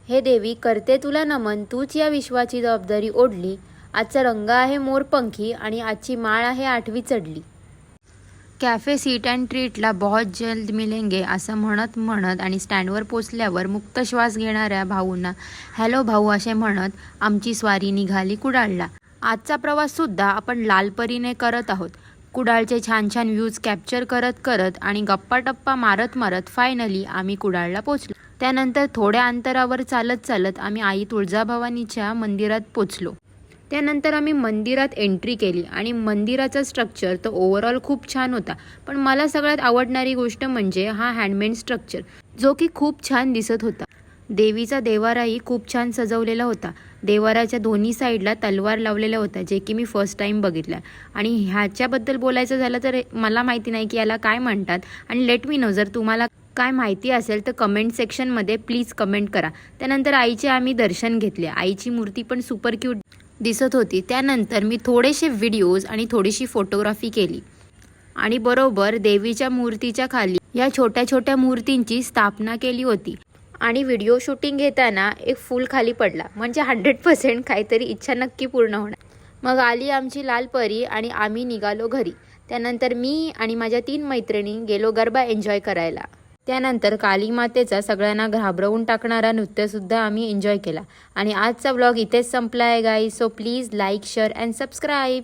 हे देवी करते तुला नमन, तूच या विश्वाची जबाबदारी ओढली. आजचा रंग आहे मोरपंखी आणि आजची माळ आहे 8वी चढली. कॅफे सीट अँड ट्रीटला बहुत जल्द मिलेंगे असं म्हणत म्हणत आणि स्टँडवर पोचल्यावर मुक्त श्वास घेणाऱ्या भाऊंना हॅलो भाऊ असे म्हणत आमची स्वारी निघाली कुडाळला. आजचा प्रवाससुद्धा आपण लालपरीने करत आहोत. कुडाळचे छान छान व्ह्यूज कॅप्चर करत करत आणि गप्पा टप्पा मारत मारत फायनली आम्ही कुडाळला पोचलो. त्यानंतर थोड्या अंतरावर चालत चालत आम्ही आई तुळजाभवानीच्या मंदिरात पोचलो. त्यानंतर आम्ही मंदिरात एंट्री केली आणि मंदिराचा स्ट्रक्चर तर ओव्हरऑल खूप छान होता. पण मला सगळ्यात आवडणारी गोष्ट म्हणजे हा हँडमेड स्ट्रक्चर जो की खूप छान दिसत होता. देवीचा देवाराही खूप छान सजवलेला होता. देवाराच्या दोन्ही साईडला तलवार लावलेल्या होत्या जे की मी फर्स्ट टाईम बघितल्या. आणि ह्याच्याबद्दल बोलायचं झालं तर मला माहिती नाही की याला काय म्हणतात आणि लेट मी नो जर तुम्हाला काय माहिती असेल तर कमेंट सेक्शनमध्ये प्लीज कमेंट करा. त्यानंतर आईचे आम्ही दर्शन घेतले. आईची मूर्ती पण सुपर क्यूट दिसत होती. त्यानंतर मी थोडेसे व्हिडिओज आणि थोडीशी फोटोग्राफी केली आणि बरोबर देवीच्या मूर्तीच्या खाली या छोट्या छोट्या मूर्तींची स्थापना केली होती. आणि व्हिडिओ शूटिंग घेताना एक फूल खाली पडला म्हणजे 100% काहीतरी इच्छा नक्की पूर्ण होणार. मग आली आमची लालपरी आणि आम्ही निघालो घरी. त्यानंतर मी आणि माझ्या 3 मैत्रिणी गेलो गरबा एन्जॉय करायला. त्यानंतर काली मातेचा सगळ्यांना घाबरवून टाकणारा नृत्यसुद्धा आम्ही एन्जॉय केला. आणि आजचा व्लॉग इथेच संपला आहे guys. So please like share and subscribe.